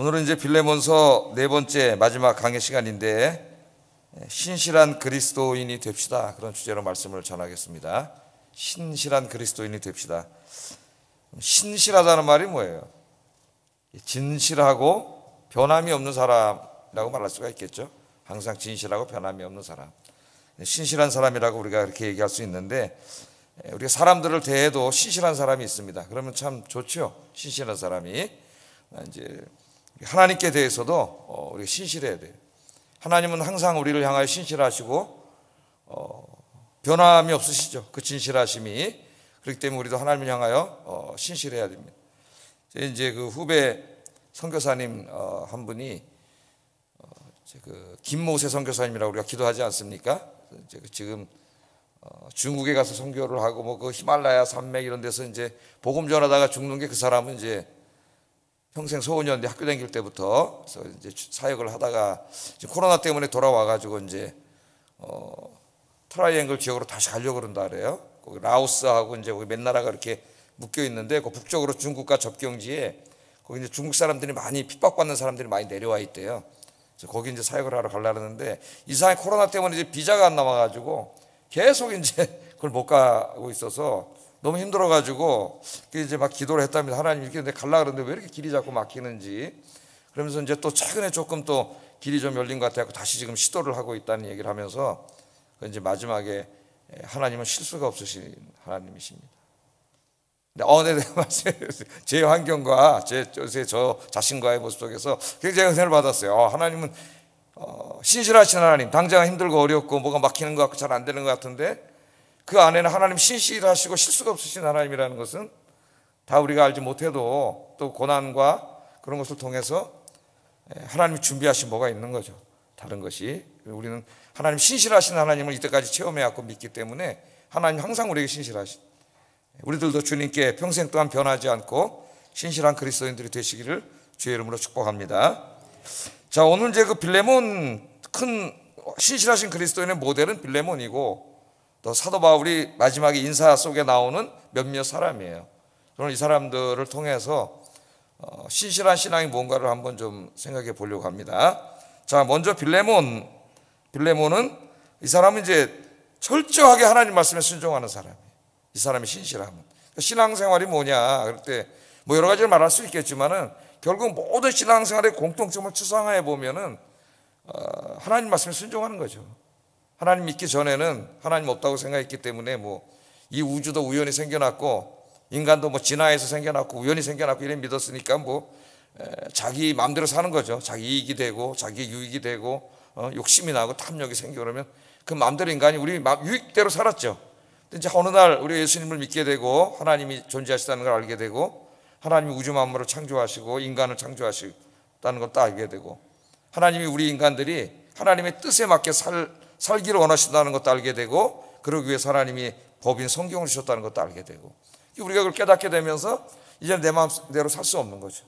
오늘은 이제 빌레몬서 네 번째 마지막 강의 시간인데 신실한 그리스도인이 됩시다, 그런 주제로 말씀을 전하겠습니다. 신실한 그리스도인이 됩시다. 신실하다는 말이 뭐예요? 진실하고 변함이 없는 사람이라고 말할 수가 있겠죠. 항상 진실하고 변함이 없는 사람, 신실한 사람이라고 우리가 그렇게 얘기할 수 있는데, 우리가 사람들을 대해도 신실한 사람이 있습니다. 그러면 참 좋죠. 신실한 사람이. 이제 하나님께 대해서도 우리가 신실해야 돼요. 하나님은 항상 우리를 향하여 신실하시고 변함이 없으시죠. 그 진실하심이. 그렇기 때문에 우리도 하나님을 향하여 신실해야 됩니다. 이제 그 후배 선교사님 한 분이 그 김모세 선교사님이라고 우리가 기도하지 않습니까? 이제 지금 중국에 가서 선교를 하고 뭐 그 히말라야 산맥 이런 데서 이제 복음 전하다가 죽는 게, 그 사람은 이제 평생 소원이었는데 학교 다닐 때부터 그래서 이제 사역을 하다가 코로나 때문에 돌아와가지고 이제 트라이앵글 지역으로 다시 가려고 그런다 그래요. 거기 라오스하고 이제 거기 몇 나라가 이렇게 묶여 있는데 그 북쪽으로 중국과 접경지에 거기 이제 중국 사람들이 많이 핍박받는 사람들이 많이 내려와 있대요. 그래서 거기 이제 사역을 하러 가려는데 이상하게 코로나 때문에 이제 비자가 안 나와가지고 계속 이제 그걸 못 가고 있어서 너무 힘들어가지고 이제 막 기도를 했답니다. 하나님 이렇게 가려고 그러는데 왜 이렇게 길이 자꾸 막히는지. 그러면서 이제 또 최근에 조금 또 길이 좀 열린 것 같아서 다시 지금 시도를 하고 있다는 얘기를 하면서 이제 마지막에 하나님은 실수가 없으신 하나님이십니다. 네, 제 환경과 저 자신과의 모습 속에서 굉장히 은혜를 받았어요. 하나님은 신실하신 하나님, 당장 힘들고 어렵고 뭐가 막히는 것 같고 잘 안 되는 것 같은데 그 안에는 하나님 신실하시고 실수가 없으신 하나님이라는 것은 다 우리가 알지 못해도 또 고난과 그런 것을 통해서 하나님이 준비하신 뭐가 있는 거죠. 다른 것이. 우리는 하나님 신실하신 하나님을 이때까지 체험해왔고 믿기 때문에 하나님 항상 우리에게 신실하신, 우리들도 주님께 평생 동안 변하지 않고 신실한 그리스도인들이 되시기를 주의 이름으로 축복합니다. 자, 오늘 이제 그 빌레몬, 큰 신실하신 그리스도인의 모델은 빌레몬이고 또 사도 바울이 마지막에 인사 속에 나오는 몇몇 사람이에요. 저는 이 사람들을 통해서 신실한 신앙이 뭔가를 한번 좀 생각해 보려고 합니다. 자, 먼저 빌레몬은, 이 사람은 이제 철저하게 하나님 말씀에 순종하는 사람이에요. 이 사람의 신실함은. 신앙생활이 뭐냐 그럴 때 뭐 여러 가지를 말할 수 있겠지만은 결국 모든 신앙생활의 공통점을 추상화해 보면은 하나님 말씀에 순종하는 거죠. 하나님 믿기 전에는 하나님 없다고 생각했기 때문에 뭐 이 우주도 우연히 생겨났고 인간도 뭐 진화해서 생겨났고 우연히 생겨났고 이래 믿었으니까 뭐 자기 마음대로 사는 거죠. 자기 이익이 되고 자기 유익이 되고 욕심이 나고 탐욕이 생겨 그러면 그 마음대로 인간이 우리 유익대로 살았죠. 근데 이제 어느 날 우리 예수님을 믿게 되고 하나님이 존재하시다는 걸 알게 되고 하나님이 우주 만물을 창조하시고 인간을 창조하시다는 것도 알게 되고 하나님이 우리 인간들이 하나님의 뜻에 맞게 살기를 원하신다는 것도 알게 되고 그러기 위해서 하나님이 법인 성경을 주셨다는 것도 알게 되고 우리가 그걸 깨닫게 되면서 이제 내 마음대로 살 수 없는 거죠.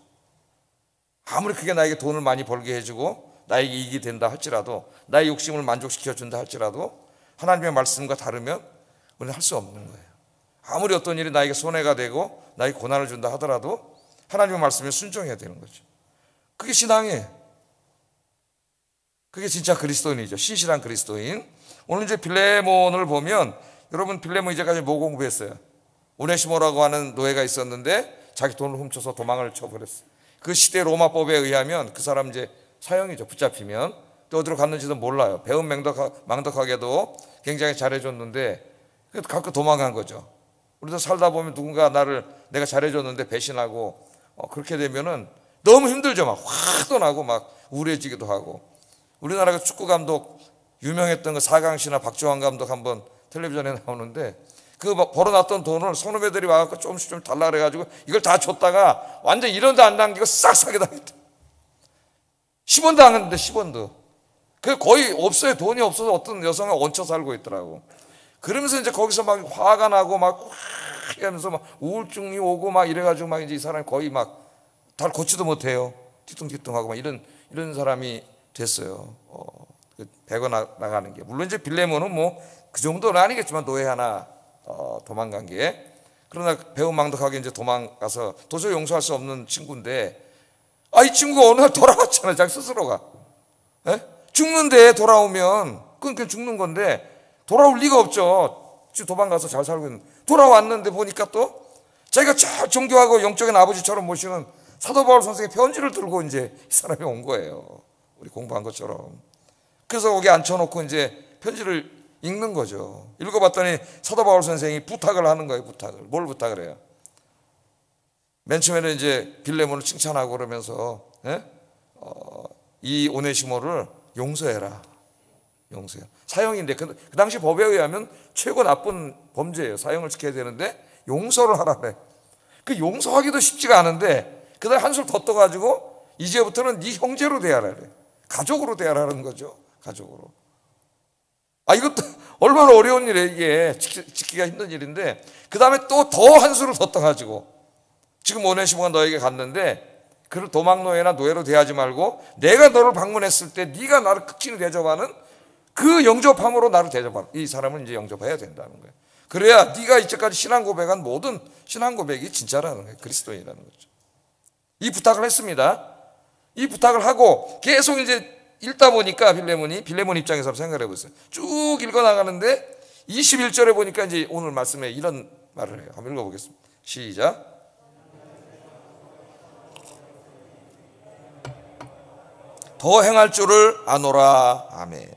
아무리 그게 나에게 돈을 많이 벌게 해주고 나에게 이익이 된다 할지라도 나의 욕심을 만족시켜준다 할지라도 하나님의 말씀과 다르면 우리는 할 수 없는 거예요. 아무리 어떤 일이 나에게 손해가 되고 나에게 고난을 준다 하더라도 하나님의 말씀에 순종해야 되는 거죠. 그게 신앙이에요. 그게 진짜 그리스도인이죠. 신실한 그리스도인. 오늘 이제 빌레몬을 보면, 여러분 빌레몬 이제까지 뭐 공부했어요? 오네시모라고 하는 노예가 있었는데 자기 돈을 훔쳐서 도망을 쳐버렸어요. 그 시대 로마법에 의하면 그 사람 이제 사형이죠. 붙잡히면. 또 어디로 갔는지도 몰라요. 배은 망덕하게도 굉장히 잘해줬는데 갖고 도망간 거죠. 우리도 살다 보면 누군가 내가 잘해줬는데 배신하고 그렇게 되면은 너무 힘들죠. 막 화도 나고 막 우울해지기도 하고. 우리나라 그 축구 감독 유명했던 그 사강시나 박주환 감독 한번 텔레비전에 나오는데 그 벌어놨던 돈을 손후배들이 와갖고 조금씩 좀 달라 그래가지고 이걸 다 줬다가 완전 1원도 안 남기고 싹 사게 당했대. 10원도 안 했는데 10원도. 그 거의 없어요. 돈이 없어서 어떤 여성을 얹혀 살고 있더라고. 그러면서 이제 거기서 막 화가 나고 막 하면서 막 우울증이 오고 막 이래가지고 막 이제 이 사람이 거의 막 다 걷지도 못해요. 뒤뚱뒤뚱하고 막 이런 사람이 됐어요. 배가 나가는 게. 물론 이제 빌레몬은 뭐 그 정도는 아니겠지만 노예 하나 도망간 게. 그러나 배은망덕하게 이제 도망가서 도저히 용서할 수 없는 친구인데 이 친구가 어느 날 돌아왔잖아요. 자기 스스로가. 예? 죽는데 돌아오면 그건 죽는 건데 돌아올 리가 없죠. 지금 도망가서 잘 살고 있는. 돌아왔는데 보니까 또 자기가 저 존경하고 영적인 아버지처럼 모시는 사도 바울 선생의 편지를 들고 이제 이 사람이 온 거예요. 우리 공부한 것처럼. 그래서 거기 앉혀놓고 이제 편지를 읽는 거죠. 읽어봤더니 사도 바울 선생이 부탁을 하는 거예요. 부탁을. 뭘 부탁을 해요? 맨 처음에는 이제 빌레몬을 칭찬하고 그러면서 이 오네시모를 용서해라. 용서해요. 사형인데 그 당시 법에 의하면 최고 나쁜 범죄예요. 사형을 지켜야 되는데 용서를 하라 그래. 그 용서하기도 쉽지가 않은데 그다음에 한술 더 떠가지고 이제부터는 네 형제로 대하라 그래. 가족으로 대하라는 거죠. 가족으로. 이것도 얼마나 어려운 일이에요. 이게 지키기가 힘든 일인데 그 다음에 또 더 한수를 더 떠가지고 지금 오네시모가 너에게 갔는데 그를 도망노예나 노예로 대하지 말고 내가 너를 방문했을 때 네가 나를 극진히 대접하는 그 영접함으로 나를 대접하라. 이 사람은 이제 영접해야 된다는 거예요. 그래야 네가 이제까지 신앙 고백한 모든 신앙 고백이 진짜라는 거예요. 그리스도인이라는 거죠. 이 부탁을 했습니다. 이 부탁을 하고 계속 이제 읽다 보니까 빌레몬 입장에서 생각을 해보세요. 쭉 읽어나가는데 21절에 보니까 이제 오늘 말씀에 이런 말을 해요. 한번 읽어보겠습니다. 시작. 더 행할 줄을 아노라. 아멘.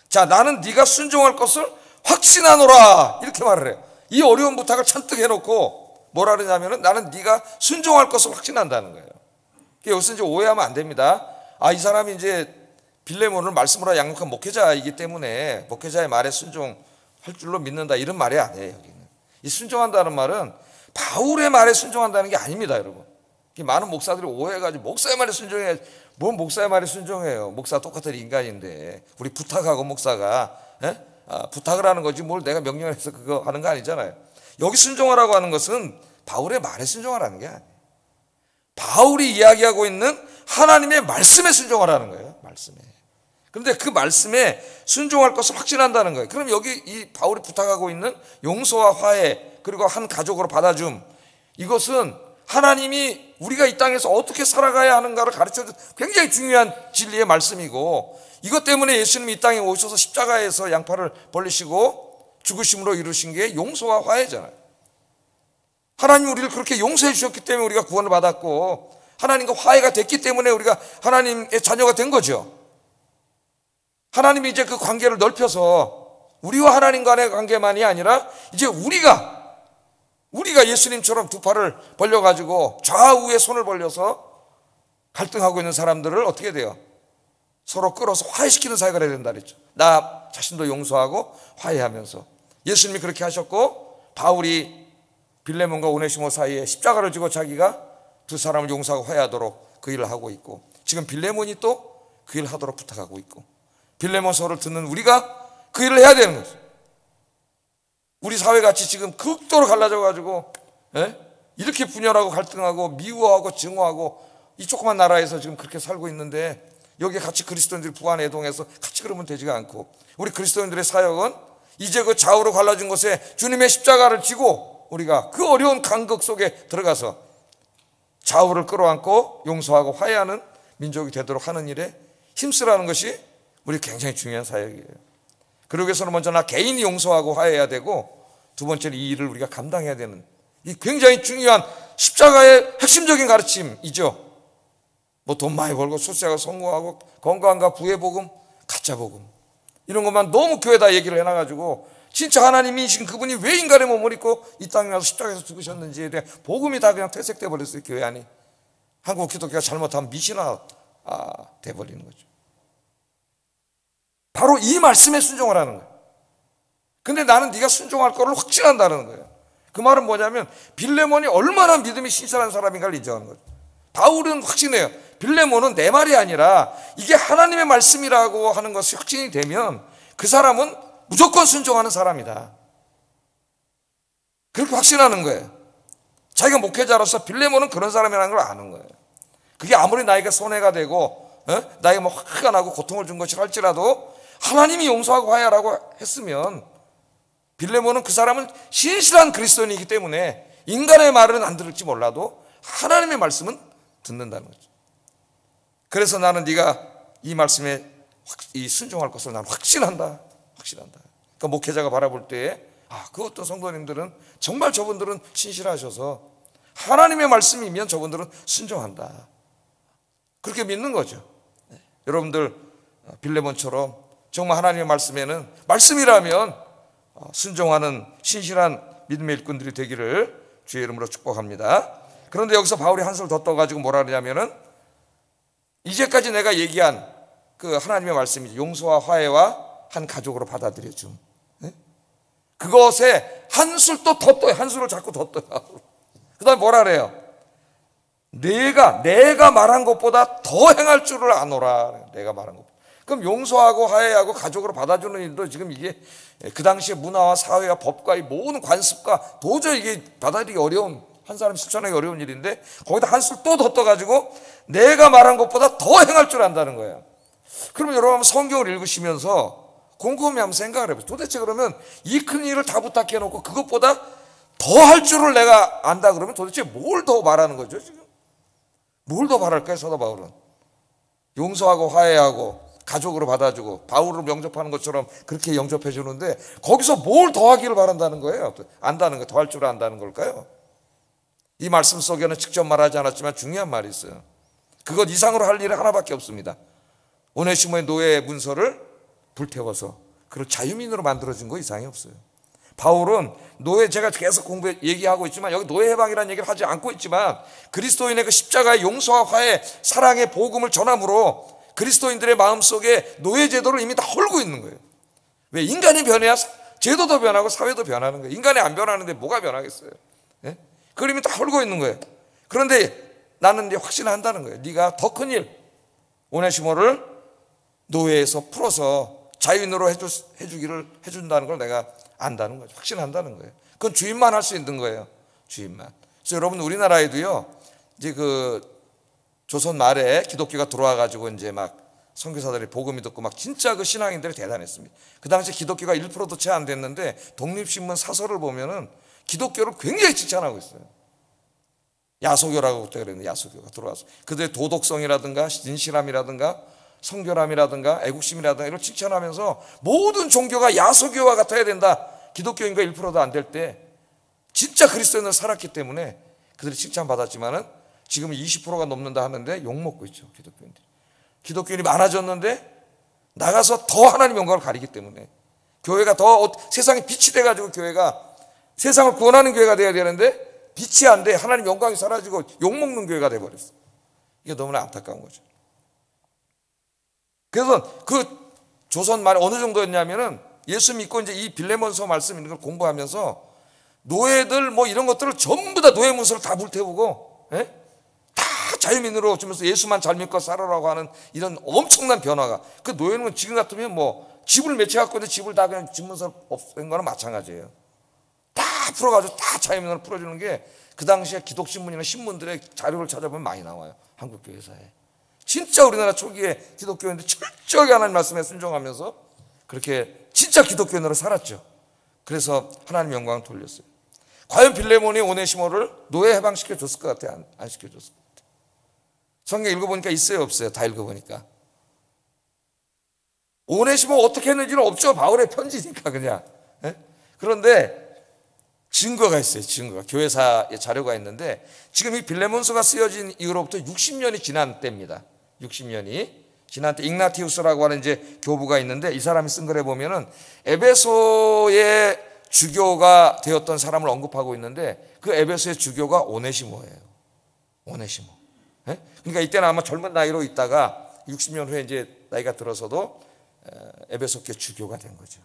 자, 나는 네가 순종할 것을 확신하노라. 이렇게 말을 해요. 이 어려운 부탁을 잔뜩 해놓고 뭐라 그러냐면은 나는 네가 순종할 것을 확신한다는 거예요. 여기서 이제 오해하면 안 됩니다. 이 사람이 이제 빌레몬을 말씀으로 양육한 목회자이기 때문에 목회자의 말에 순종할 줄로 믿는다 이런 말이 아니에요. 여기는 이 순종한다는 말은 바울의 말에 순종한다는 게 아닙니다, 여러분. 많은 목사들이 오해해가지고 목사의 말에 순종해. 뭔 목사의 말에 순종해요? 목사 똑같은 인간인데 우리 부탁하고 목사가 부탁을 하는 거지 뭘 내가 명령해서 그거 하는 거 아니잖아요. 여기 순종하라고 하는 것은 바울의 말에 순종하라는 게 아니에요. 바울이 이야기하고 있는 하나님의 말씀에 순종하라는 거예요. 말씀에. 그런데 그 말씀에 순종할 것을 확신한다는 거예요. 그럼 여기 이 바울이 부탁하고 있는 용서와 화해 그리고 한 가족으로 받아줌, 이것은 하나님이 우리가 이 땅에서 어떻게 살아가야 하는가를 가르쳐준 굉장히 중요한 진리의 말씀이고, 이것 때문에 예수님이 이 땅에 오셔서 십자가에서 양팔을 벌리시고 죽으심으로 이루신 게 용서와 화해잖아요. 하나님 우리를 그렇게 용서해 주셨기 때문에 우리가 구원을 받았고, 하나님과 화해가 됐기 때문에 우리가 하나님의 자녀가 된 거죠. 하나님이 이제 그 관계를 넓혀서 우리와 하나님 간의 관계만이 아니라 이제 우리가 예수님처럼 두 팔을 벌려가지고 좌우에 손을 벌려서 갈등하고 있는 사람들을 어떻게 돼요? 서로 끌어서 화해시키는 사회가 돼야 된다 그랬죠. 나 자신도 용서하고 화해하면서 예수님이 그렇게 하셨고, 바울이 빌레몬과 오네시모 사이에 십자가를 지고 자기가 두 사람을 용서하고 화해하도록 그 일을 하고 있고, 지금 빌레몬이 또 그 일을 하도록 부탁하고 있고, 빌레몬서를 듣는 우리가 그 일을 해야 되는 거죠. 우리 사회같이 지금 극도로 갈라져가지고 이렇게 분열하고 갈등하고 미워하고 증오하고 이 조그만 나라에서 지금 그렇게 살고 있는데, 여기에 같이 그리스도인들이 부안에 애동해서 같이 그러면 되지가 않고, 우리 그리스도인들의 사역은 이제 그 좌우로 갈라진 곳에 주님의 십자가를 지고 우리가 그 어려운 간극 속에 들어가서 좌우를 끌어안고 용서하고 화해하는 민족이 되도록 하는 일에 힘쓰라는 것이 우리 굉장히 중요한 사역이에요. 그러기 위해서는 먼저 나 개인이 용서하고 화해해야 되고, 두 번째는 이 일을 우리가 감당해야 되는 이 굉장히 중요한 십자가의 핵심적인 가르침이죠. 뭐 돈 많이 벌고 출세하고 성공하고 건강과 부의 복음, 가짜 복음, 이런 것만 너무 교회에다 얘기를 해놔가지고 진짜 하나님이신 그분이 왜 인간의 몸을 입고 이 땅에 와서 십자가에서 죽으셨는지에 대해 복음이 다 그냥 퇴색돼 버렸어요. 교회 안에. 한국 기독교가 잘못하면 미신화 돼버리는 거죠. 바로 이 말씀에 순종을 하는 거예요. 근데 나는 네가 순종할 거를 확신한다는 거예요. 그 말은 뭐냐면 빌레몬이 얼마나 믿음이 신실한 사람인가를 인정하는 거죠. 바울은 확신해요. 빌레몬은 내 말이 아니라 이게 하나님의 말씀이라고 하는 것이 확신이 되면 그 사람은 무조건 순종하는 사람이다. 그렇게 확신하는 거예요. 자기가 목회자로서 빌레몬은 그런 사람이라는 걸 아는 거예요. 그게 아무리 나에게 손해가 되고 나에게 뭐 화가 나고 고통을 준 것이라 할지라도 하나님이 용서하고 화해하라고 했으면 빌레몬은 그 사람은 신실한 그리스도인이기 때문에 인간의 말은 안 들을지 몰라도 하나님의 말씀은 듣는다는 거죠. 그래서 나는 네가 이 말씀에 순종할 것을 나는 확신한다. 그러니까 목회자가 바라볼 때에 그 어떤 성도님들은 정말 저분들은 신실하셔서 하나님의 말씀이면 저분들은 순종한다. 그렇게 믿는 거죠. 여러분들 빌레몬처럼 정말 하나님의 말씀에는 말씀이라면 순종하는 신실한 믿음의 일꾼들이 되기를 주의 이름으로 축복합니다. 그런데 여기서 바울이 한술 더 떠가지고 뭐라 그러냐면은 이제까지 내가 얘기한 그 하나님의 말씀이 용서와 화해와 한 가족으로 받아들여줌. 그것에 한술 또 더 떠요. 한술을 자꾸 더 떠요. 그 다음에 뭐라 그래요? 내가 말한 것보다 더 행할 줄을 아노라. 내가 말한 것. 그럼 용서하고 화해하고 가족으로 받아주는 일도 지금 이게 그 당시의 문화와 사회와 법과 이 모든 관습과 도저히 이게 받아들이기 어려운, 한 사람이 실천하기 어려운 일인데 거기다 한술 또 더 떠가지고 내가 말한 것보다 더 행할 줄 안다는 거예요. 그러면 여러분 성경을 읽으시면서 곰곰이 한번 생각을 해보세요. 도대체 그러면 이 큰 일을 다 부탁해 놓고 그것보다 더 할 줄을 내가 안다 그러면 도대체 뭘 더 말하는 거죠 지금? 뭘 더 말할까요 사도 바울은? 용서하고 화해하고 가족으로 받아주고 바울을 영접하는 것처럼 그렇게 영접해 주는데 거기서 뭘 더 하기를 바란다는 거예요? 안다는 거, 더 할 줄을 안다는 걸까요? 이 말씀 속에는 직접 말하지 않았지만 중요한 말이 있어요. 그것 이상으로 할 일은 하나밖에 없습니다. 오네시모의 노예 문서를 불태워서 그걸 자유민으로 만들어준 거 이상이 없어요. 바울은 노예, 제가 계속 얘기하고 있지만 여기 노예 해방이라는 얘기를 하지 않고 있지만 그리스도인의 그 십자가의 용서와 화해, 사랑의 복음을 전함으로 그리스도인들의 마음속에 노예 제도를 이미 다 헐고 있는 거예요. 왜? 인간이 변해야 제도도 변하고 사회도 변하는 거예요. 인간이 안 변하는데 뭐가 변하겠어요? 예? 그걸 이미 다 헐고 있는 거예요. 그런데 나는 이제 확신한다는 거예요. 네가 더 큰 일, 오네시모를 노예에서 풀어서 자유인으로 해준다는 걸 내가 안다는 거죠. 확신한다는 거예요. 그건 주인만 할 수 있는 거예요. 주인만. 그래서 여러분 우리나라에도요, 이제 그 조선 말에 기독교가 들어와가지고 이제 막 선교사들이 복음이 듣고 막 진짜 그 신앙인들이 대단했습니다. 그 당시 기독교가 1%도 채 안 됐는데 독립신문 사설을 보면은 기독교를 굉장히 칭찬하고 있어요. 야소교라고 그때 그랬는데 야소교가 들어와서 그들의 도덕성이라든가 진실함이라든가 성결함이라든가 애국심이라든가 이걸 칭찬하면서 모든 종교가 야소교와 같아야 된다. 기독교인과 1%도 안 될 때 진짜 그리스도인으로 살았기 때문에 그들이 칭찬받았지만은 지금 20%가 넘는다 하는데 욕먹고 있죠. 기독교인들이. 기독교인이 많아졌는데 나가서 더 하나님 영광을 가리기 때문에 교회가 더 세상에 빛이 돼가지고 교회가 세상을 구원하는 교회가 돼야 되는데 빛이 안 돼. 하나님 영광이 사라지고 욕먹는 교회가 돼버렸어. 이게 너무나 안타까운 거죠. 그래서 그 조선 말이 어느 정도였냐면은 예수 믿고 이제 이 빌레몬서 말씀 있는 걸 공부하면서 노예들 뭐 이런 것들을 전부 다 노예 문서를 다 불태우고 다 자유민으로 주면서 예수만 잘 믿고 살아라고 하는 이런 엄청난 변화가, 그 노예는 지금 같으면 뭐 집을 맺혀갖고 있는데 집을 다 그냥 집 문서 없앤 거랑 마찬가지예요. 다 풀어가지고 다 자유민으로 풀어주는 게 그 당시에 기독신문이나 신문들의 자료를 찾아보면 많이 나와요. 한국교회사에. 진짜 우리나라 초기에 기독교인들 철저하게 하나님 말씀에 순종하면서 그렇게 진짜 기독교인으로 살았죠. 그래서 하나님 영광을 돌렸어요. 과연 빌레몬이 오네시모를 노예 해방시켜 줬을 것 같아요? 안 시켜줬을 것 같아요? 성경 읽어보니까 있어요 없어요? 다 읽어보니까 오네시모 어떻게 했는지는 없죠. 바울의 편지니까 그냥. 그런데 증거가 있어요. 증거가. 교회사의 자료가 있는데 지금 이 빌레몬서가 쓰여진 이후로부터 60년이 지난 때입니다. 60년이 지난 때 ig나티우스라고 하는 이제 교부가 있는데 이 사람이 쓴 글에 보면은 에베소의 주교가 되었던 사람을 언급하고 있는데 그 에베소의 주교가 오네시모예요. 오네시모. 그러니까 이때는 아마 젊은 나이로 있다가 60년 후에 이제 나이가 들어서도 에베소교 주교가 된 거죠.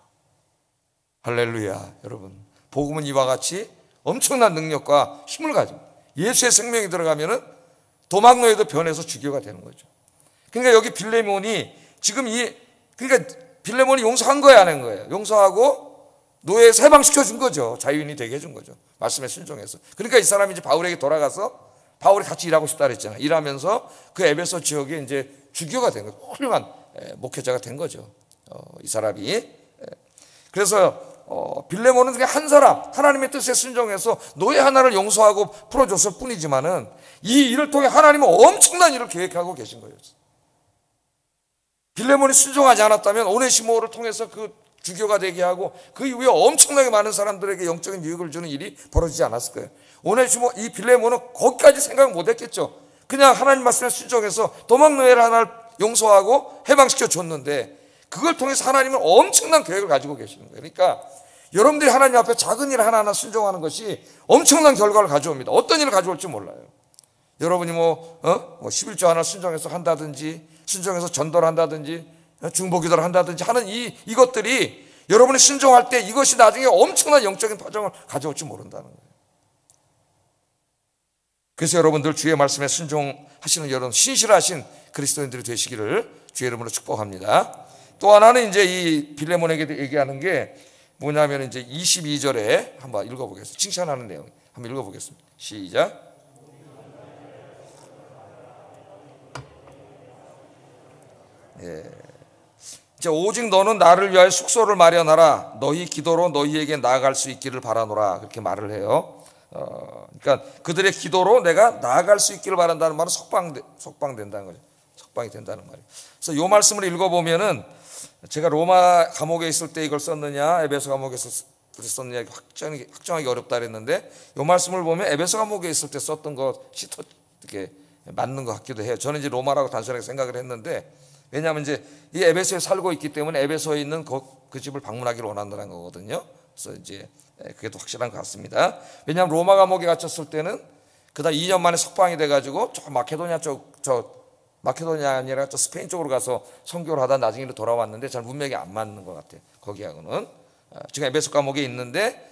할렐루야. 여러분, 복음은 이와 같이 엄청난 능력과 힘을 가지고 예수의 생명이 들어가면은 도망노예도 변해서 주교가 되는 거죠. 그러니까 여기 빌레몬이 지금 그러니까 빌레몬이 용서한 거야, 안 한 거예요? 용서하고 노예에서 해방시켜 준 거죠. 자유인이 되게 해준 거죠. 말씀에 순종해서. 그러니까 이 사람이 이제 바울에게 돌아가서 바울이 같이 일하고 싶다 그랬잖아요. 일하면서 그 에베소 지역에 이제 주교가 된 거죠. 훌륭한 목회자가 된 거죠. 이 사람이. 그래서 빌레몬은 그냥 한 사람, 하나님의 뜻에 순종해서 노예 하나를 용서하고 풀어줬을 뿐이지만은 이 일을 통해 하나님은 엄청난 일을 계획하고 계신 거예요. 빌레몬이 순종하지 않았다면 오네시모를 통해서 그 주교가 되게 하고 그 이후에 엄청나게 많은 사람들에게 영적인 유익을 주는 일이 벌어지지 않았을 거예요. 오네시모, 이 빌레몬은 거기까지 생각 못했겠죠. 그냥 하나님 말씀에 순종해서 도망노예를 하나를 용서하고 해방시켜 줬는데 그걸 통해서 하나님은 엄청난 계획을 가지고 계시는 거예요. 그러니까 여러분들이 하나님 앞에 작은 일 하나하나 순종하는 것이 엄청난 결과를 가져옵니다. 어떤 일을 가져올지 몰라요. 여러분이 11조 하나 순종해서 한다든지, 순종해서 전도를 한다든지, 중보기도를 한다든지 하는 이것들이 여러분이 순종할 때 이것이 나중에 엄청난 영적인 파장을 가져올지 모른다는 거예요. 그래서 여러분들 주의 말씀에 순종하시는 여러분, 신실하신 그리스도인들이 되시기를 주의 이름으로 축복합니다. 또 하나는 이제 이 빌레몬에게 얘기하는 게 뭐냐면 이제 22절에 한번 읽어보겠습니다. 칭찬하는 내용 한번 읽어보겠습니다. 시작. 이제 오직 너는 나를 위하여 숙소를 마련하라. 너희 기도로 너희에게 나아갈 수 있기를 바라노라. 그렇게 말을 해요. 그러니까 그들의 기도로 내가 나아갈 수 있기를 바란다는 말은 석방된다는 거죠. 석방이 된다는 말이에요. 그래서 이 말씀을 읽어보면은 제가 로마 감옥에 있을 때 이걸 썼느냐, 에베소 감옥에서 썼느냐 확정하기 어렵다 그랬는데 이 말씀을 보면 에베소 감옥에 있을 때 썼던 것이 더 이렇게 맞는 것 같기도 해요. 저는 이제 로마라고 단순하게 생각을 했는데 왜냐하면 이제 이 에베소에 살고 있기 때문에 에베소에 있는 그 집을 방문하기를 원한다는 거거든요. 그래서 이제 그게 더 확실한 것 같습니다. 왜냐하면 로마 감옥에 갇혔을 때는 그다음 2년 만에 석방이 돼가지고 저 마케도니아 아니라 저 스페인 쪽으로 가서 선교를 하다 나중에 돌아왔는데 잘 문맥이 안 맞는 것 같아요. 거기하고는 지금 에베소 감옥에 있는데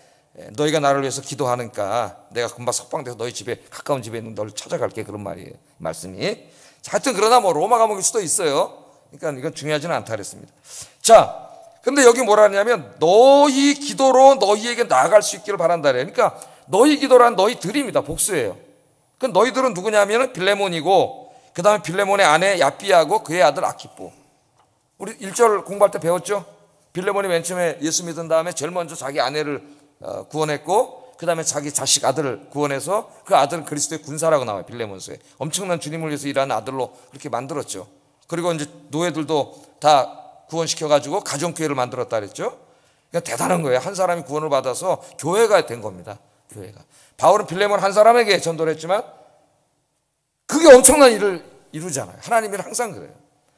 너희가 나를 위해서 기도하니까 내가 금방 석방돼서 너희 집에 가까운 집에 있는 너를 찾아갈게 그런 말이에요. 말씀이. 하여튼 그러나 뭐 로마 감옥일 수도 있어요. 그러니까 이건 중요하지는 않다 그랬습니다. 자, 근데 여기 뭐라 하냐면 너희 기도로 너희에게 나아갈 수 있기를 바란다 그래요. 그러니까 너희 기도란 너희들입니다. 복수예요. 그 너희들은 누구냐면 빌레몬이고 그 다음에 빌레몬의 아내 야삐하고 그의 아들 아키포. 우리 1절 공부할 때 배웠죠? 빌레몬이 맨 처음에 예수 믿은 다음에 제일 먼저 자기 아내를 구원했고 그 다음에 자기 자식 아들을 구원해서 그 아들은 그리스도의 군사라고 나와요. 빌레몬서에. 엄청난 주님을 위해서 일하는 아들로 그렇게 만들었죠. 그리고 이제 노예들도 다 구원시켜가지고 가정교회를 만들었다 그랬죠. 그러니까 대단한 거예요. 한 사람이 구원을 받아서 교회가 된 겁니다. 교회가. 바울은 빌레몬 한 사람에게 전도를 했지만 그게 엄청난 일을 이루잖아요. 하나님은 항상 그래요.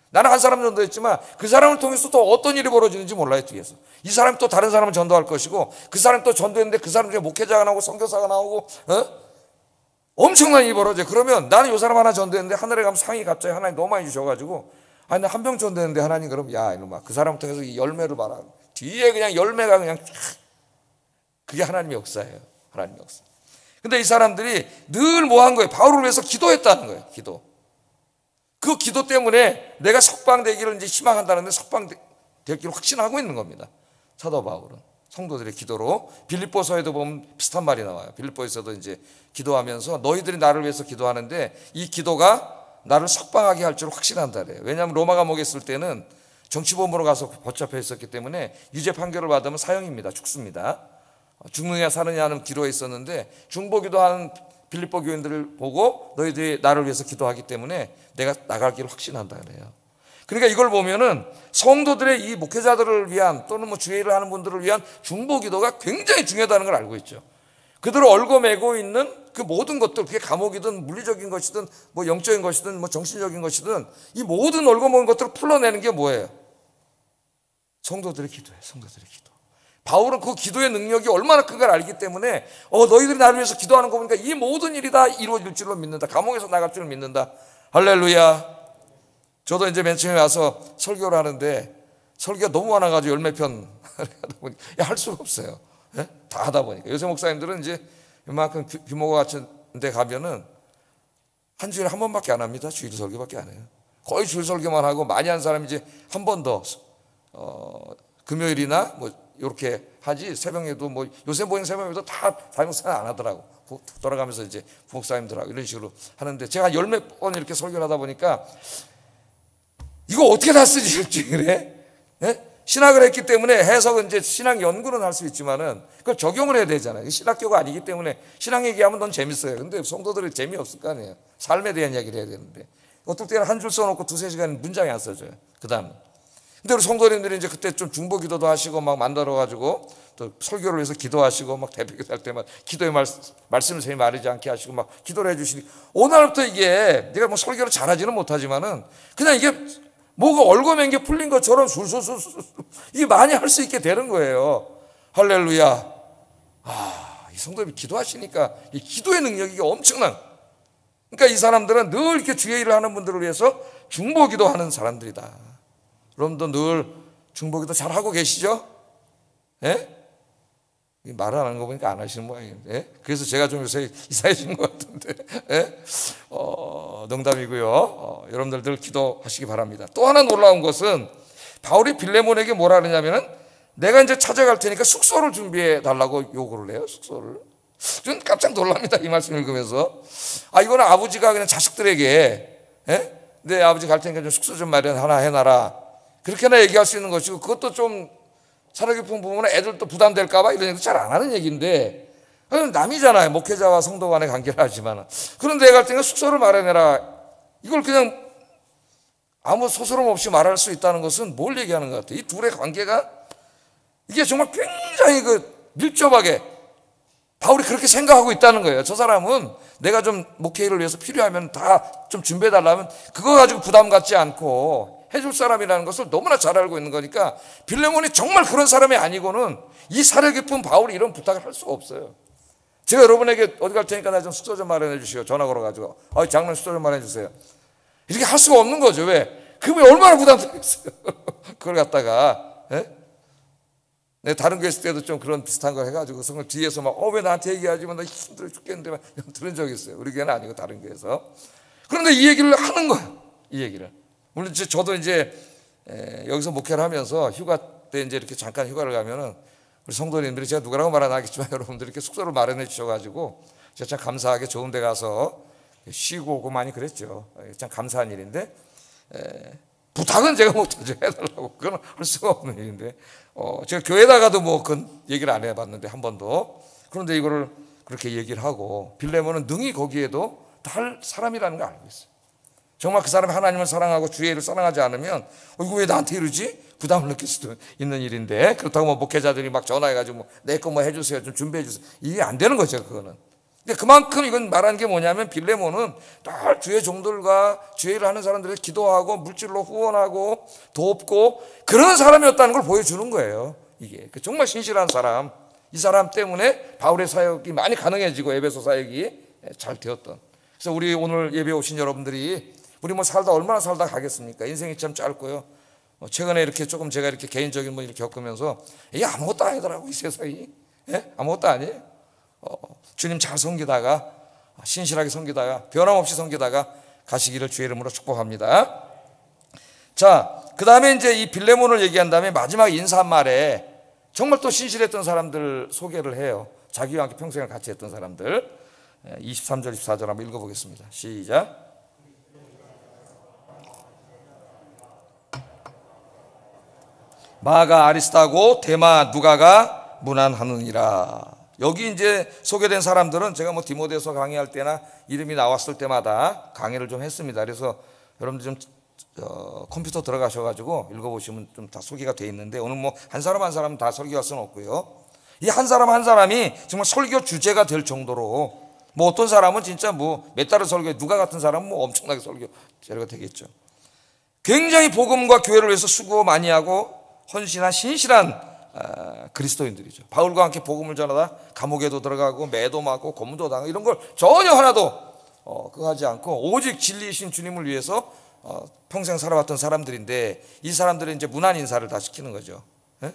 나는 한 사람 전도했지만 그 사람을 통해서 또 어떤 일이 벌어지는지 몰라요. 뒤에서 이 사람이 또 다른 사람을 전도할 것이고 그 사람이 또 전도했는데 그 사람 중에 목회자가 나오고 선교사가 나오고 엄청난 일이 벌어져요. 그러면 나는 이 사람 하나 전도했는데 하늘에 가면 상이 갑자기 하나님 너무 많이 주셔가지고 아니 나 한 병 전도했는데 하나님 그럼 야 이놈아 그 사람을 통해서 이 열매를 봐라. 뒤에 그냥 열매가 그냥 그게 하나님의 역사예요. 하나님의 역사. 근데 이 사람들이 늘 뭐 한 거예요? 바울을 위해서 기도했다는 거예요. 기도. 그 기도 때문에 내가 석방되기를 이제 희망한다는데 석방되기를 확신하고 있는 겁니다. 사도 바울은 성도들의 기도로 빌립보서에도 보면 비슷한 말이 나와요. 빌립보에서도 이제 기도하면서 너희들이 나를 위해서 기도하는데 이 기도가 나를 석방하게 할 줄 확신한다 그래요. 왜냐하면 로마 감옥에 있을 때는 정치범으로 가서 붙잡혀 있었기 때문에 유죄 판결을 받으면 사형입니다. 죽습니다. 죽느냐 사느냐 하는 기로에 있었는데 중보기도하는 빌립보 교인들을 보고 너희들이 나를 위해서 기도하기 때문에 내가 나갈 길을 확신한다 그래요. 그러니까 이걸 보면은 성도들의 이 목회자들을 위한 또는 뭐 주의를 하는 분들을 위한 중보기도가 굉장히 중요하다는 걸 알고 있죠. 그들을 얽어매고 있는 그 모든 것들, 그게 감옥이든 물리적인 것이든 뭐 영적인 것이든 뭐 정신적인 것이든 이 모든 얽어먹은 것들을 풀어내는 게 뭐예요? 성도들의 기도예요. 성도들의 기도. 바울은 그 기도의 능력이 얼마나 큰가를 알기 때문에 너희들이 나를 위해서 기도하는 거 보니까 이 모든 일이 다 이루어질 줄로 믿는다. 감옥에서 나갈 줄로 믿는다. 할렐루야. 저도 이제 맨 처음에 와서 설교를 하는데 설교가 너무 많아가지고 열몇 편 할 수가 없어요. 예? 다 하다 보니까 요새 목사님들은 이제 이만큼 규모가 같은 데 가면은 한 주일에 한 번밖에 안 합니다. 주일 설교밖에 안 해요. 거의 주일 설교만 하고 많이 한 사람이 이제 한 번 더 금요일이나 뭐 이렇게 하지 새벽에도 뭐 요새 모이는 새벽에도 다 사명사는 안 하더라고. 돌아가면서 이제 부목사님들하고 이런 식으로 하는데 제가 열 몇 번 이렇게 설교를 하다 보니까 이거 어떻게 다 쓰지 일주일에? 예? 신학을 했기 때문에 해석은 이제 신학 연구는 할 수 있지만은 그걸 적용을 해야 되잖아요. 신학교가 아니기 때문에 신학 얘기하면 넌 재밌어요. 근데 성도들이 재미없을 거 아니에요. 삶에 대한 이야기를 해야 되는데 어떨 때는 한 줄 써놓고 두세 시간 문장이 안 써져요. 그 다음. 근데 우리 성도님들이 이제 그때 좀 중보 기도도 하시고 막 만들어가지고 또 설교를 위해서 기도하시고 막 대표기도 할 때만 기도의 말씀을 세미 마르지 않게 하시고 막 기도를 해주시니 오늘부터 이게 내가 뭐 설교를 잘하지는 못하지만은 그냥 이게 뭐가 얽어맨 게 풀린 것처럼 술술술 이게 많이 할 수 있게 되는 거예요. 할렐루야. 이 성도님이 기도하시니까 이 기도의 능력이 이게 엄청난. 그러니까 이 사람들은 늘 이렇게 주의 일을 하는 분들을 위해서 중보 기도하는 사람들이다. 여러분도 늘 중보 기도 잘 하고 계시죠? 예? 말 안 하는 거 보니까 안 하시는 모양이에요. 예? 그래서 제가 좀 요새 이상해진 것 같은데. 예? 농담이고요. 여러분들 늘 기도하시기 바랍니다. 또 하나 놀라운 것은 바울이 빌레몬에게 뭐라 그러냐면은 내가 이제 찾아갈 테니까 숙소를 준비해 달라고 요구를 해요. 숙소를. 전 깜짝 놀랍니다. 이 말씀 읽으면서. 이거는 아버지가 그냥 자식들에게, 예? 내 아버지 갈 테니까 좀 숙소 좀 마련 하나 해놔라. 그렇게나 얘기할 수 있는 것이고, 그것도 좀 사려 깊은 부분은 애들도 부담될까봐 이런 얘기도 잘 안 하는 얘기인데, 남이잖아요. 목회자와 성도 간의 관계를 하지만. 그런데 갈 테니까 숙소를 마련해라. 이걸 그냥 아무 소스럼 없이 말할 수 있다는 것은 뭘 얘기하는 것 같아요? 이 둘의 관계가 이게 정말 굉장히 밀접하게 바울이 그렇게 생각하고 있다는 거예요. 저 사람은 내가 좀 목회를 위해서 필요하면 다 좀 준비해달라면 그거 가지고 부담 갖지 않고 해줄 사람이라는 것을 너무나 잘 알고 있는 거니까 빌레몬이 정말 그런 사람이 아니고는 이 사려 깊은 바울이 이런 부탁을 할 수가 없어요. 제가 여러분에게 어디 갈 테니까 나 좀 숙소 좀 마련해 주시오. 전화 걸어가지고 장로님 숙소 좀 마련해 주세요. 이렇게 할 수가 없는 거죠. 왜? 그분이 얼마나 부담되겠어요. 그걸 갖다가 내가 다른 교회 있을 때도 좀 그런 비슷한 걸 해가지고 성을 뒤에서 막 왜 나한테 얘기하지만 나 힘들어 죽겠는데 막 들은 적이 있어요. 우리 교회는 아니고 다른 교회에서. 그런데 이 얘기를 하는 거예요. 이 얘기를. 물론 저도 이제 여기서 목회를 하면서 휴가 때 이제 이렇게 잠깐 휴가를 가면은 우리 성도님들이 제가 누구라고 말 안 하겠지만 여러분들이 이렇게 숙소를 마련해 주셔가지고 제가 참 감사하게 좋은 데 가서 쉬고 오고 많이 그랬죠. 참 감사한 일인데 부탁은 제가 못하죠. 해달라고. 그건 할 수가 없는 일인데 제가 교회에다가도 뭐 그건 얘기를 안 해봤는데 한 번도. 그런데 이거를 그렇게 얘기를 하고 빌레몬은 능히 거기에도 할 사람이라는 걸 알고 있어요. 정말 그 사람이 하나님을 사랑하고 주의 일을 사랑하지 않으면 이거 왜 나한테 이러지? 부담을 느낄 수도 있는 일인데 그렇다고 뭐 목회자들이 막 전화해가지고 뭐 내 거 뭐 해주세요. 좀 준비해주세요. 이게 안 되는 거죠. 그거는. 근데 그만큼 이건 말하는 게 뭐냐면 빌레몬은 늘 주의 종들과 주의 일을 하는 사람들을 기도하고 물질로 후원하고 돕고 그런 사람이었다는 걸 보여주는 거예요. 이게 정말 신실한 사람. 이 사람 때문에 바울의 사역이 많이 가능해지고 에베소 사역이 잘 되었던. 그래서 우리 오늘 예배 오신 여러분들이 우리 뭐 살다 얼마나 살다 가겠습니까? 인생이 참 짧고요. 최근에 이렇게 조금 제가 이렇게 개인적인 뭐 이렇게 겪으면서 이게 아무것도 아니더라고 이 세상이. 아무것도 아니에요. 주님 잘 섬기다가 신실하게 섬기다가 변함없이 섬기다가 가시기를 주의 이름으로 축복합니다. 자, 그 다음에 이제 이 빌레몬을 얘기한 다음에 마지막 인사말에 정말 또 신실했던 사람들 소개를 해요. 자기와 함께 평생을 같이 했던 사람들. 23절 24절 한번 읽어보겠습니다. 시작. 마가 아리스타고 데마 누가가 문안하느니라. 여기 이제 소개된 사람들은 제가 뭐 디모데서 강의할 때나 이름이 나왔을 때마다 강의를 좀 했습니다. 그래서 여러분들 좀 컴퓨터 들어가셔가지고 읽어보시면 좀 다 소개가 돼 있는데 오늘 뭐 한 사람 한 사람 다 설교할 수는 없고요. 이 한 사람 한 사람이 정말 설교 주제가 될 정도로 뭐 어떤 사람은 진짜 뭐 몇 달을 설교해 누가 같은 사람은 뭐 엄청나게 설교 자료가 되겠죠. 굉장히 복음과 교회를 위해서 수고 많이 하고 헌신한 신실한 그리스도인들이죠. 바울과 함께 복음을 전하다 감옥에도 들어가고 매도 맞고 고문도 당하고 이런 걸 전혀 하나도 그거 하지 않고 오직 진리이신 주님을 위해서 평생 살아왔던 사람들인데 이 사람들은 이제 문안 인사를 다 시키는 거죠.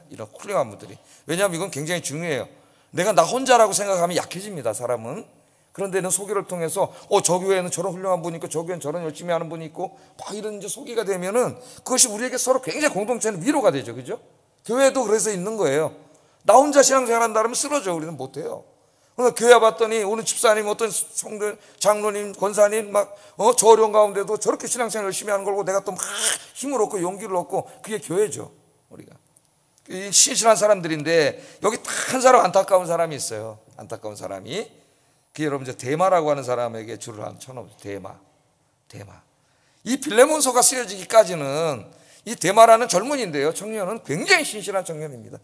이런 훌륭한 분들이. 왜냐하면 이건 굉장히 중요해요. 내가 나 혼자라고 생각하면 약해집니다. 사람은. 그런데는 소개를 통해서 저 교회에는 저런 훌륭한 분이 있고 저 교회는 저런 열심히 하는 분이 있고 막 이런 이제 소개가 되면은 그것이 우리에게 서로 굉장히 공동체는 위로가 되죠. 그죠? 교회도 그래서 있는 거예요. 나 혼자 신앙생활 한다면 쓰러져. 우리는 못해요. 그러니까 교회 와봤더니 오늘 집사님 어떤 성도 장로님 권사님 막 저 어려운 가운데도 저렇게 신앙생활 열심히 하는 걸고 내가 또 막 힘을 얻고 용기를 얻고 그게 교회죠. 우리가 이 신실한 사람들인데 여기 딱 한 사람 안타까운 사람이 있어요. 안타까운 사람이 그게 여러분 이제 데마라고 하는 사람에게 줄을 한 쳐놓죠. 데마. 이 빌레몬서가 쓰여지기까지는 이 데마라는 젊은인데요, 청년은 굉장히 신실한 청년입니다.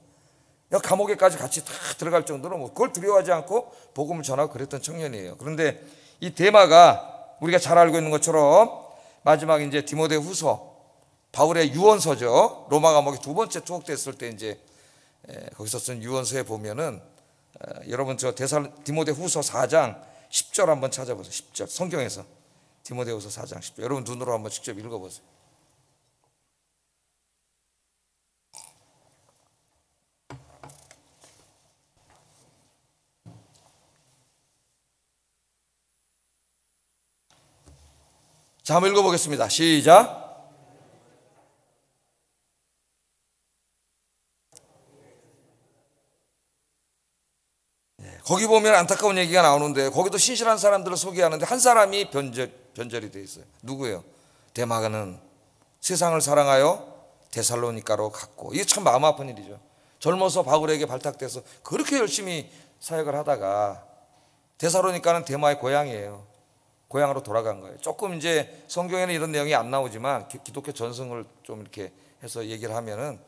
감옥에까지 같이 다 들어갈 정도로 그걸 두려워하지 않고 복음을 전하고 그랬던 청년이에요. 그런데 이 데마가 우리가 잘 알고 있는 것처럼 마지막 이제 디모데후서, 바울의 유언서죠. 로마 감옥에 두 번째 투옥됐을 때 이제 거기서 쓴 유언서에 보면은 여러분 저 디모데후서 4장 10절 한번 찾아보세요. 10절 성경에서 디모데후서 4장 10절 여러분 눈으로 한번 직접 읽어보세요. 자, 한번 읽어보겠습니다. 시작. 거기 보면 안타까운 얘기가 나오는데 거기도 신실한 사람들을 소개하는데 한 사람이 변절이 되어 있어요. 누구예요? 데마가는 세상을 사랑하여 데살로니가로 갔고, 이게 참 마음 아픈 일이죠. 젊어서 바울에게 발탁돼서 그렇게 열심히 사역을 하다가 데살로니가는 데마의 고향이에요. 고향으로 돌아간 거예요. 조금 이제 성경에는 이런 내용이 안 나오지만 기독교 전승을 좀 이렇게 해서 얘기를 하면은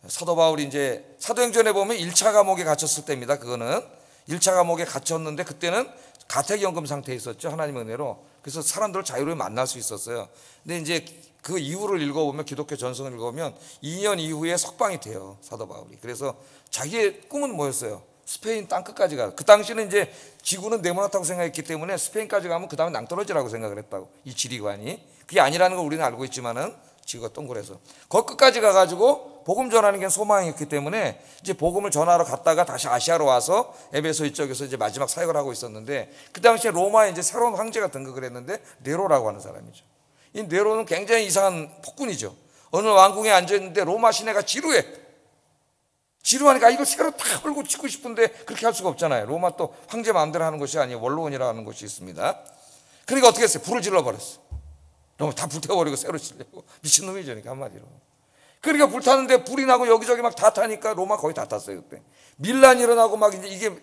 사도 바울이 이제 사도행전에 보면 1차 감옥에 갇혔을 때입니다. 그거는 1차 감옥에 갇혔는데 그때는 가택연금 상태에 있었죠. 하나님의 은혜로. 그래서 사람들을 자유로이 만날 수 있었어요. 근데 이제 그 이후를 읽어보면, 기독교 전승을 읽어보면 2년 이후에 석방이 돼요, 사도 바울이. 그래서 자기의 꿈은 뭐였어요? 스페인 땅끝까지 가. 그 당시는 이제 지구는 네모나다고 생각했기 때문에 스페인까지 가면 그 다음에 낭떠러지라고 생각을 했다고, 이 지리관이. 그게 아니라는 걸 우리는 알고 있지만은 지구가 동그래서 거기 끝까지 가가지고 복음 전하는 게 소망이었기 때문에 이제 복음을 전하러 갔다가 다시 아시아로 와서 에베소 이쪽에서 이제 마지막 사역을 하고 있었는데, 그 당시에 로마에 이제 새로운 황제가 등극을 했는데 네로라고 하는 사람이죠. 이 네로는 굉장히 이상한 폭군이죠. 어느 왕궁에 앉아 있는데 로마 시내가 지루해. 지루하니까 이거 새로 다 헐고 짓고 싶은데 그렇게 할 수가 없잖아요. 로마 또 황제 마음대로 하는 것이 아니에요. 원로원이라고 하는 것이 있습니다. 그러니까 어떻게 했어요? 불을 질러버렸어. 로마 다 불태워버리고 새로 지려고. 미친놈이죠, 그러니까 한마디로. 그러니까 불타는데 불이 나고 여기저기 막 다 타니까 로마 거의 다 탔어요. 그때 밀란이 일어나고 막 이제 이게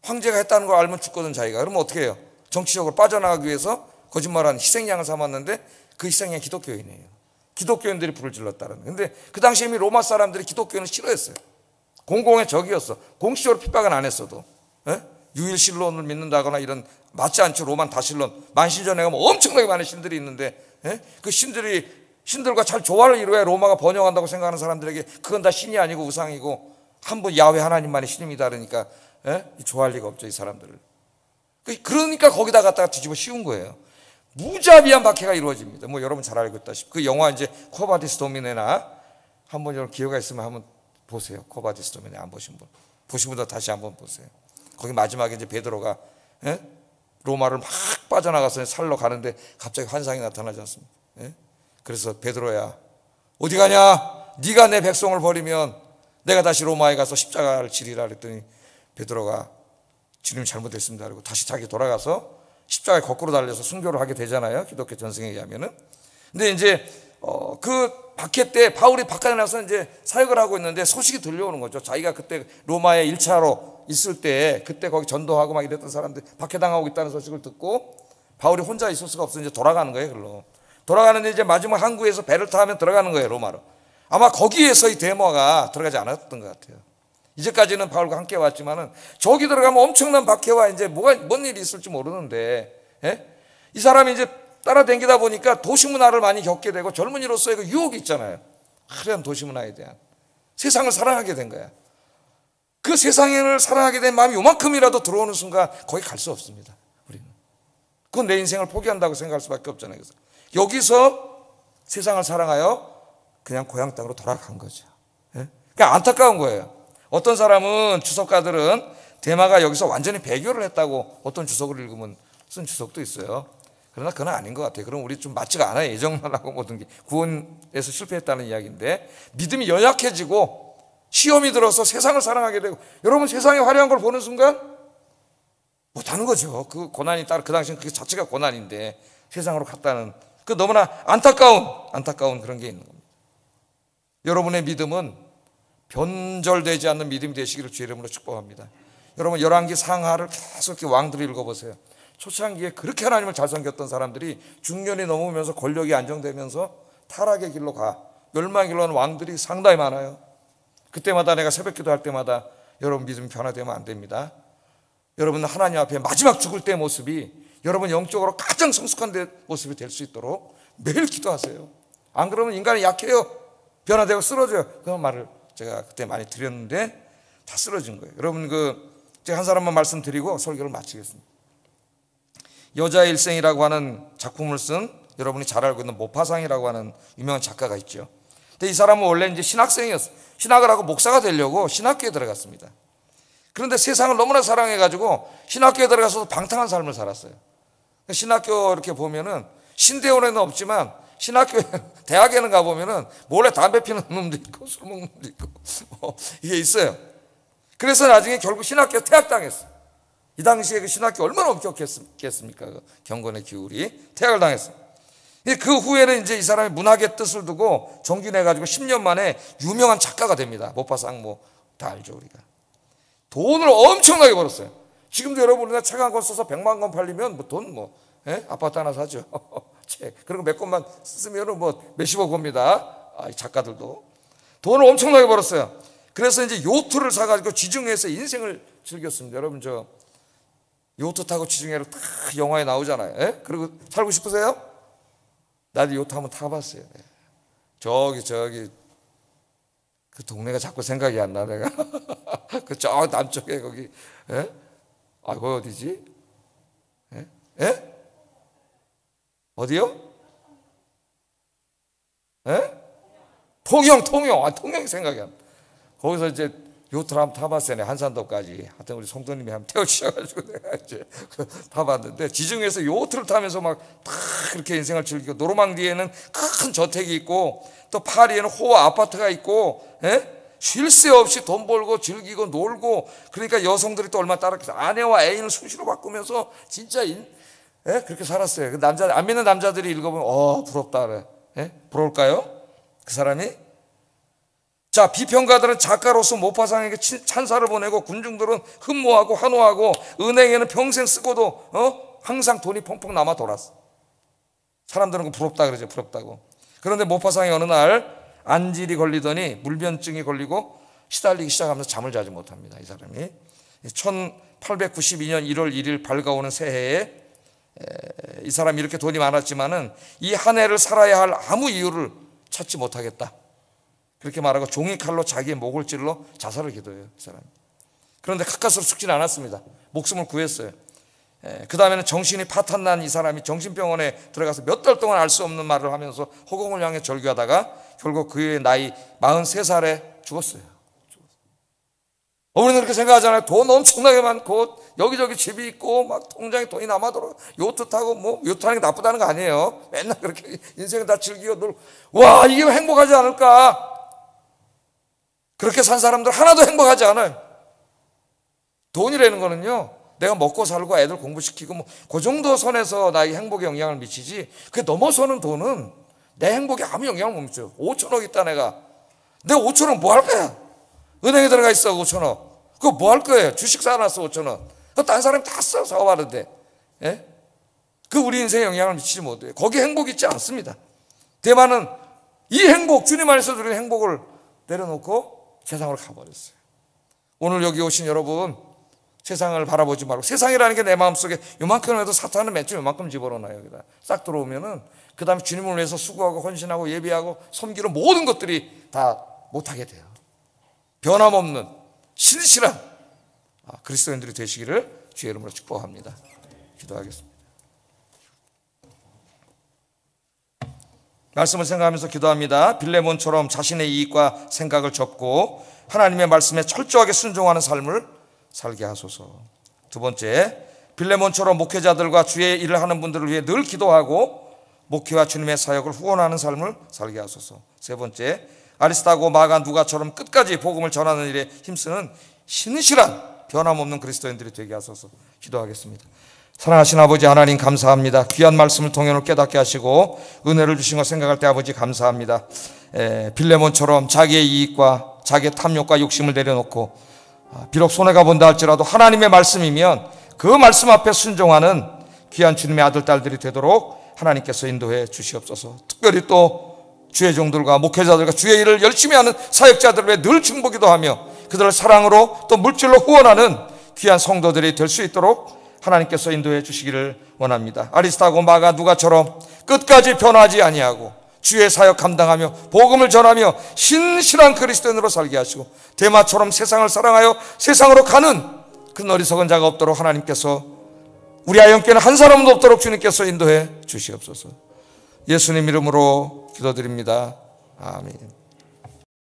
황제가 했다는 걸 알면 죽거든 자기가. 그러면 어떻게 해요? 정치적으로 빠져나가기 위해서 거짓말한 희생양을 삼았는데 그 희생양이 기독교인이에요. 기독교인들이 불을 질렀다는. 근데 그 당시에 이미 로마 사람들이 기독교인을 싫어했어요. 공공의 적이었어. 공식적으로 핍박은 안 했어도. 유일신론을 믿는다거나 이런 맞지 않죠. 로만 다신론. 만신전에 가면 엄청나게 많은 신들이 있는데 그 신들과 잘 조화를 이루어야 로마가 번영한다고 생각하는 사람들에게 그건 다 신이 아니고 우상이고 한 분 야훼 하나님만의 신입니다. 그러니까 좋아할 리가 없죠, 이 사람들을. 그러니까 거기다 갖다가 뒤집어 씌운 거예요. 무자비한 박해가 이루어집니다. 뭐 여러분 잘 알고 있다시피 그 영화 이제 코바디스 도미네나 한번 여러분 기회가 있으면 한번 보세요. 코바디스 도미네 안 보신 분, 보신 분들 다시 한번 보세요. 거기 마지막에 이제 베드로가 로마를 막 빠져나가서 살러 가는데 갑자기 환상이 나타나지 않습니까? 그래서 베드로야 어디 가냐? 네가 내 백성을 버리면 내가 다시 로마에 가서 십자가를 지리라 그랬더니 베드로가 주님 잘못했습니다 그리고 다시 자기 돌아가서 십자가에 거꾸로 달려서 순교를 하게 되잖아요, 기독교 전승에 의하면은. 근데 이제 그 박해 때 바울이 바깥에 나서 이제 사역을 하고 있는데 소식이 들려오는 거죠. 자기가 그때 로마에 1차로 있을 때 그때 거기 전도하고 막 이랬던 사람들 박해당하고 있다는 소식을 듣고 바울이 혼자 있을 수가 없어 이제 돌아가는 거예요. 글로 돌아가는데 이제 마지막 항구에서 배를 타면 들어가는 거예요, 로마로. 아마 거기에서 이 데마가 들어가지 않았던 것 같아요. 이제까지는 바울과 함께 왔지만은 저기 들어가면 엄청난 박해와 이제 뭔 일이 있을지 모르는데 이 사람이 이제 따라다니다 보니까 도시문화를 많이 겪게 되고 젊은이로서의 그 유혹이 있잖아요. 화려한 도시문화에 대한 세상을 사랑하게 된 거야. 그 세상을 사랑하게 된 마음이 요만큼이라도 들어오는 순간 거기 갈 수 없습니다. 우리는 그건 내 인생을 포기한다고 생각할 수밖에 없잖아요. 그래서 여기서 세상을 사랑하여 그냥 고향 땅으로 돌아간 거죠. 그러니까 안타까운 거예요. 어떤 사람은 주석가들은 데마가 여기서 완전히 배교를 했다고 어떤 주석을 읽으면 쓴 주석도 있어요. 그러나 그건 아닌 것 같아요. 그럼 우리 좀 맞지가 않아요. 예정만 하고 모든 게 구원에서 실패했다는 이야기인데, 믿음이 연약해지고 시험이 들어서 세상을 사랑하게 되고, 여러분 세상의 화려한 걸 보는 순간 못하는 거죠. 그 고난이 따로 그 당시는 그 자체가 고난인데 세상으로 갔다는 그 너무나 안타까운 그런 게 있는 겁니다. 여러분의 믿음은 변절되지 않는 믿음이 되시기를 주의 이름으로 축복합니다. 여러분 열왕기 상하를 계속 이렇게 왕들을 읽어보세요. 초창기에 그렇게 하나님을 잘 섬겼던 사람들이 중년이 넘으면서 권력이 안정되면서 타락의 길로 가 멸망의 길로 가는 왕들이 상당히 많아요. 그때마다 내가 새벽 기도할 때마다 여러분 믿음이 변화되면 안 됩니다. 여러분 하나님 앞에 마지막 죽을 때의 모습이 여러분 영적으로 가장 성숙한 모습이 될 수 있도록 매일 기도하세요. 안 그러면 인간이 약해요. 변화되고 쓰러져요. 그런 말을 제가 그때 많이 드렸는데 다 쓰러진 거예요. 여러분 제가 한 사람만 말씀드리고 설교를 마치겠습니다. 여자의 일생이라고 하는 작품을 쓴 여러분이 잘 알고 있는 모파상이라고 하는 유명한 작가가 있죠. 근데 이 사람은 원래 이제 신학생이었어요. 신학을 하고 목사가 되려고 신학교에 들어갔습니다. 그런데 세상을 너무나 사랑해가지고 신학교에 들어가서 방탕한 삶을 살았어요. 신학교 이렇게 보면은 신대원에는 없지만 신학교 대학에는 가보면은 몰래 담배 피는 놈도 있고 술 먹는 놈도 있고 이게 있어요. 그래서 나중에 결국 신학교 퇴학당했어요. 이 당시에 그 신학교 얼마나 엄격했겠습니까? 그 경건의 기울이 퇴학을 당했어요. 그 후에는 이제 이 사람이 문학의 뜻을 두고 정진해가지고 10년 만에 유명한 작가가 됩니다. 모파상 다 알죠 우리가. 돈을 엄청나게 벌었어요. 지금도 여러분 우리가 책 한 권 써서 100만 권 팔리면 아파트 하나 사죠. 그리고 몇 권만 쓰면 몇십억 겁니다. 작가들도 돈을 엄청나게 벌었어요. 그래서 이제 요트를 사가지고 지중해에서 인생을 즐겼습니다. 여러분 요트 타고 지중해로 다 영화에 나오잖아요. 그리고 살고 싶으세요? 나도 요트 한번 타봤어요. 저기 그 동네가 자꾸 생각이 안 나 내가. 그 저 남쪽에 거기 거기 어디지? 어디요? 통영. 통영이 생각이 안 나. 거기서 이제 요트를 한번 타봤어요. 한산도까지. 하여튼 우리 성도님이 한번 태워주셔가지고 내가 이제 타봤는데 지중해에서 요트를 타면서 막 다 그렇게 인생을 즐기고 노르망디에는 큰 저택이 있고 또 파리에는 호화 아파트가 있고 쉴 새 없이 돈 벌고 즐기고 놀고 그러니까 여성들이 또 얼마나 따랐겠어요. 아내와 애인을 수시로 바꾸면서 진짜 그렇게 살았어요. 안 믿는 남자들이 읽어보면 부럽다 그래. 부러울까요? 그 사람이? 자, 비평가들은 작가로서 모파상에게 찬사를 보내고 군중들은 흠모하고 환호하고 은행에는 평생 쓰고도 항상 돈이 펑펑 남아 돌았어. 사람들은 부럽다 그러죠. 부럽다고. 그런데 모파상이 어느 날 안질이 걸리더니 물면증이 걸리고 시달리기 시작하면서 잠을 자지 못합니다. 이 사람이 1892년 1월 1일 밝아오는 새해에 이 사람이 이렇게 돈이 많았지만은 이 한 해를 살아야 할 아무 이유를 찾지 못하겠다. 그렇게 말하고 종이칼로 자기의 목을 찔러 자살을 기도해요. 이 사람이. 그런데 가까스로 죽지는 않았습니다. 목숨을 구했어요. 그 다음에는 정신이 파탄난 이 사람이 정신병원에 들어가서 몇 달 동안 알 수 없는 말을 하면서 허공을 향해 절규하다가 결국 그의 나이 43살에 죽었어요. 우리는 그렇게 생각하잖아요. 돈 엄청나게 많고 여기저기 집이 있고 막 통장에 돈이 남아도록 요트 타고 요트 타는 게 나쁘다는 거 아니에요. 맨날 그렇게 인생을 다 즐기고 놀고 와 이게 행복하지 않을까. 그렇게 산 사람들 하나도 행복하지 않아요. 돈이라는 거는요 내가 먹고 살고 애들 공부시키고 그 정도 선에서 나의 행복에 영향을 미치지 그 넘어서는 돈은 내 행복에 아무 영향을 못 미쳐요. 5천억 있다 내가 5천억 뭐 할 거야. 은행에 들어가 있어 5천억 그거 뭐 할 거예요. 주식 사놨어 5천원 그거 딴 사람이 다 써 사업하는데 그 우리 인생에 영향을 미치지 못해요. 거기 행복이 있지 않습니다. 대만은 이 행복 주님 안에서 누리는 행복을 내려놓고 세상으로 가버렸어요. 오늘 여기 오신 여러분 세상을 바라보지 말고 세상이라는 게 내 마음속에 요만큼 해도 사탄은 맨 처음에 요만큼 집어넣어요. 여기다 싹 들어오면은 그 다음에 주님을 위해서 수고하고 헌신하고 예비하고 섬기는 모든 것들이 다 못하게 돼요. 변함없는 신실한 그리스도인들이 되시기를 주의 이름으로 축복합니다. 기도하겠습니다. 말씀을 생각하면서 기도합니다. 빌레몬처럼 자신의 이익과 생각을 접고 하나님의 말씀에 철저하게 순종하는 삶을 살게 하소서. 두 번째, 빌레몬처럼 목회자들과 주의 일을 하는 분들을 위해 늘 기도하고 목회와 주님의 사역을 후원하는 삶을 살게 하소서. 세 번째, 아리스타고 마가 누가처럼 끝까지 복음을 전하는 일에 힘쓰는 신실한 변함없는 그리스도인들이 되게 하소서. 기도하겠습니다. 사랑하신 아버지 하나님 감사합니다. 귀한 말씀을 통해 오늘 깨닫게 하시고 은혜를 주신 것 생각할 때 아버지 감사합니다. 빌레몬처럼 자기의 이익과 자기의 탐욕과 욕심을 내려놓고 비록 손해가 본다 할지라도 하나님의 말씀이면 그 말씀 앞에 순종하는 귀한 주님의 아들 딸들이 되도록 하나님께서 인도해 주시옵소서. 특별히 또 주의 종들과 목회자들과 주의 일을 열심히 하는 사역자들을 위해 늘 중보기도 하며 그들을 사랑으로 또 물질로 후원하는 귀한 성도들이 될 수 있도록 하나님께서 인도해 주시기를 원합니다. 아리스타고 마가 누가처럼 끝까지 변하지 아니하고 주의 사역 감당하며 복음을 전하며 신실한 그리스도인으로 살게 하시고 데마처럼 세상을 사랑하여 세상으로 가는 그 어리석은 자가 없도록 하나님께서 우리 아영교회는 한 사람도 없도록 주님께서 인도해 주시옵소서. 예수님 이름으로 기도드립니다. 아멘.